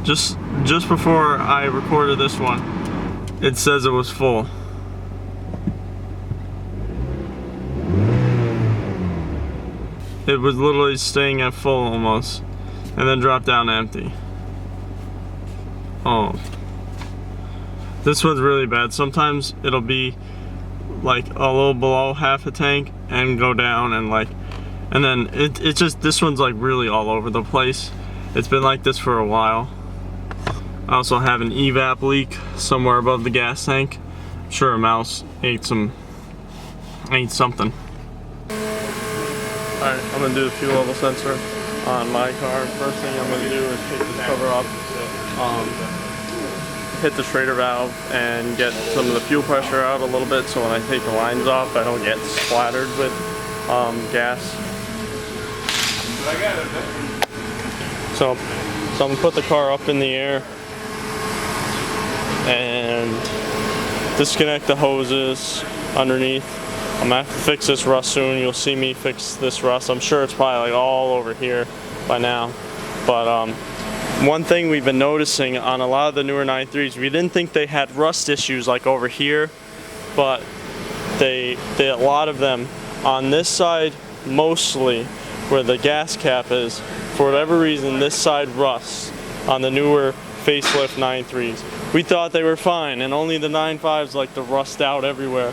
just before I recorded this one, it says it was full. It was literally staying at full almost, and then dropped down empty. Oh. This one's really bad. Sometimes it'll be like a little below half a tank and go down and then it just, this one's like really all over the place. It's been like this for a while. I also have an evap leak somewhere above the gas tank. I'm sure a mouse ate something. Alright, I'm gonna do the fuel level sensor on my car. First thing I'm gonna do is take this cover up, hit the Schrader valve, and get some of the fuel pressure out a little bit so when I take the lines off I don't get splattered with gas. So I'm gonna put the car up in the air and disconnect the hoses underneath. I'm gonna have to fix this rust soon. You'll see me fix this rust. I'm sure it's probably like all over here by now. But one thing we've been noticing on a lot of the newer 9.3s, we didn't think they had rust issues like over here, but they a lot of them on this side, mostly where the gas cap is, for whatever reason this side rusts on the newer facelift 9.3s. We thought they were fine, and only the 9.5s like to rust out everywhere.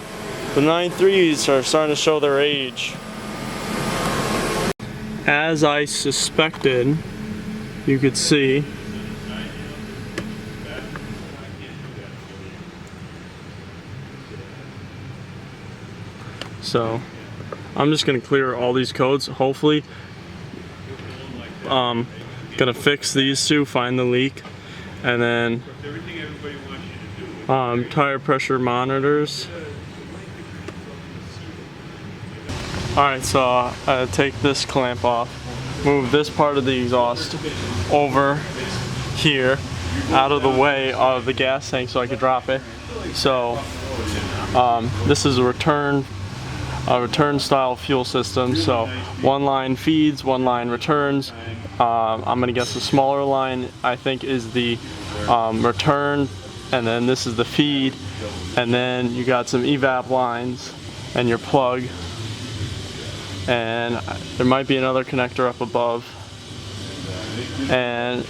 The 9.3s are starting to show their age. As I suspected, you could see so I'm just gonna clear all these codes. Hopefully gonna fix these two, find the leak, and then tire pressure monitors. Alright, so take this clamp off, move this part of the exhaust over here out of the way of the gas tank so I could drop it. So this is a return style fuel system, so one line feeds, one line returns. I'm gonna guess the smaller line I think is the return, and then this is the feed, and then you got some evap lines and your plug, and there might be another connector up above, and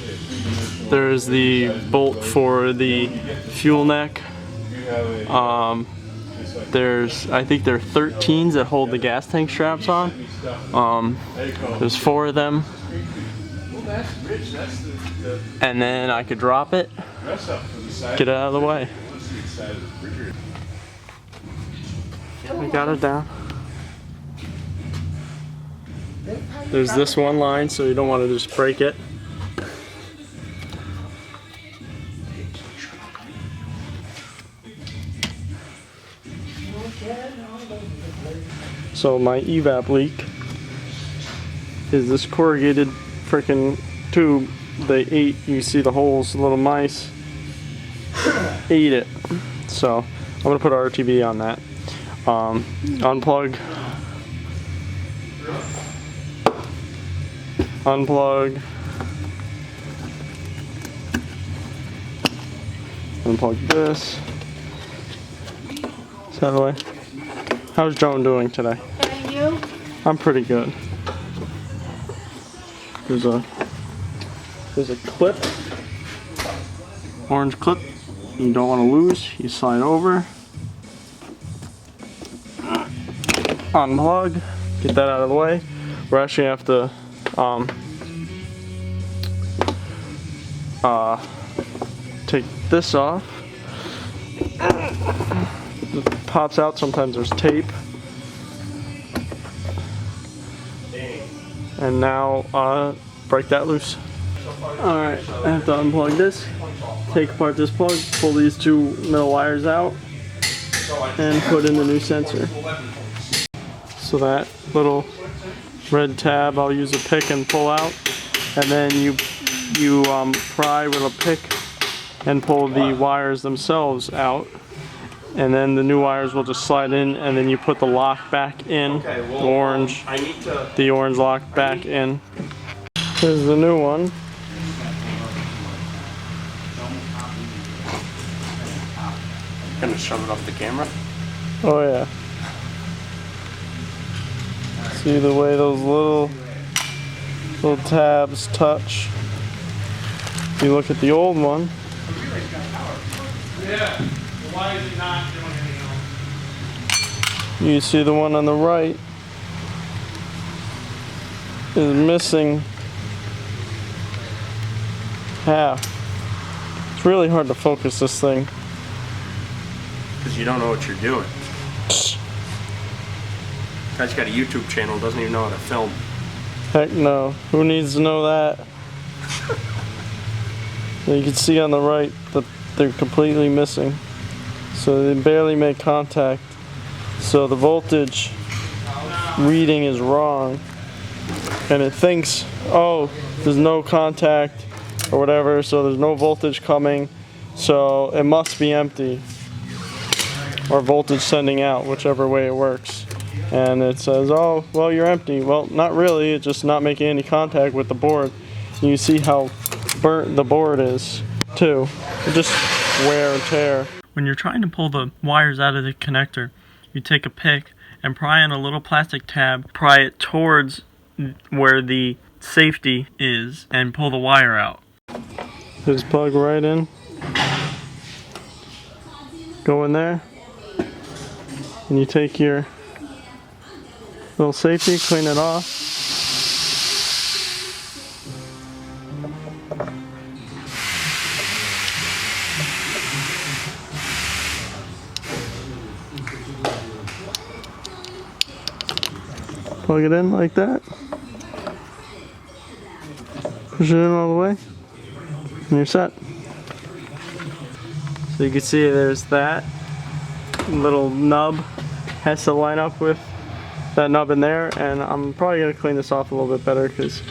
there's the bolt for the fuel neck. I think there are 13s that hold the gas tank straps on. There's 4 of them, and then I could drop it, get it out of the way. I got it down. There's this one line, so you don't want to just break it. So my evap leak is this corrugated freaking tube. They ate, you see the holes, the little mice ate it. So I'm gonna put RTB on that. Unplug, unplug this. Is that the way? How's Joan doing today? And you? I'm pretty good. There's a clip, orange clip. You don't want to lose. You slide over, unplug, get that out of the way. We're actually gonna have to take this off. It pops out. Sometimes there's tape. And now break that loose. Alright, I have to unplug this, take apart this plug, pull these 2 middle wires out, and put in the new sensor. So that little red tab I'll use a pick and pull out, and then you pry with a pick and pull the wires themselves out, and then the new wires will just slide in, and then you put the lock back in, the orange lock back in. Here's the new one. Gonna shove it up the camera. Oh yeah. See the way those little tabs touch. If you look at the old one. Yeah. Why is it not doing anything else? You see the one on the right is missing half. It's really hard to focus this thing. Because you don't know what you're doing. Guy's got a YouTube channel, doesn't even know how to film. Heck no. Who needs to know that? You can see on the right that they're completely missing. So they barely make contact. So the voltage reading is wrong. And it thinks, oh, there's no contact or whatever, so there's no voltage coming. So it must be empty. Or voltage sending out, whichever way it works. And it says, oh, well, you're empty. Well, not really, it's just not making any contact with the board. And you see how burnt the board is, too. It just wear and tear. When you're trying to pull the wires out of the connector, you take a pick and pry on a little plastic tab, pry it towards where the safety is, and pull the wire out. Just plug right in. Go in there. And you take your little safety, clean it off. Plug it in like that. Push it in all the way. And you're set. So you can see there's that little nub. Has to line up with that nub in there, and I'm probably going to clean this off a little bit better because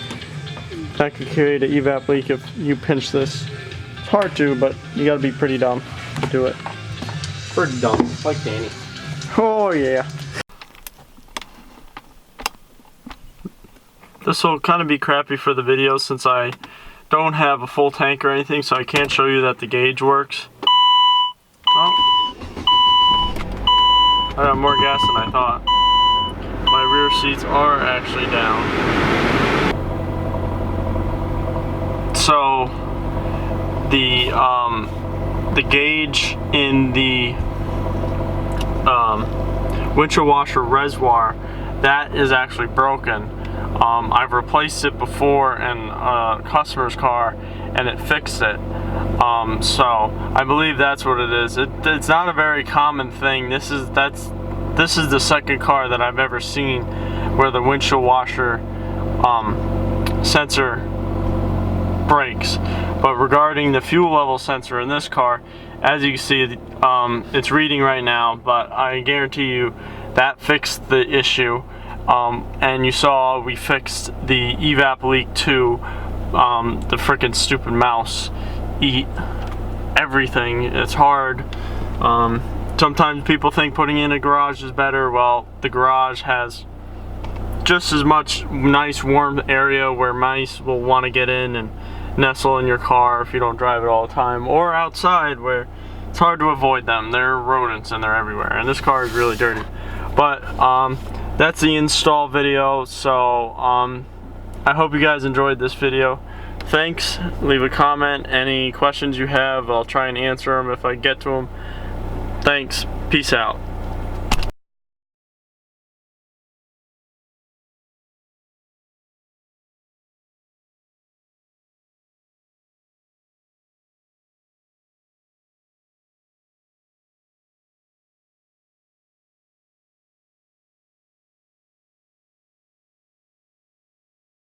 that could create an evap leak if you pinch this. It's hard to, but you got to be pretty dumb to do it. Pretty dumb, like Danny. Oh yeah. This will kind of be crappy for the video since I don't have a full tank or anything, so I can't show you that the gauge works. Oh. I got more gas than I thought. My rear seats are actually down. So the gauge in the windshield washer reservoir, that is actually broken. I've replaced it before in a customer's car and it fixed it. So I believe that's what it is. It's not a very common thing. This is the second car that I've ever seen where the windshield washer sensor breaks. But regarding the fuel level sensor in this car, as you can see, it's reading right now, but I guarantee you that fixed the issue. And you saw we fixed the evap leak too. The freaking stupid mouse eat everything. It's hard. Sometimes people think putting in a garage is better. Well, the garage has just as much nice warm area where mice will want to get in and nestle in your car if you don't drive it all the time, or outside where it's hard to avoid them. They're rodents and they're everywhere, and this car is really dirty. But that's the install video. So I hope you guys enjoyed this video. Thanks. Leave a comment. Any questions you have, I'll try and answer them if I get to them. Thanks. Peace out.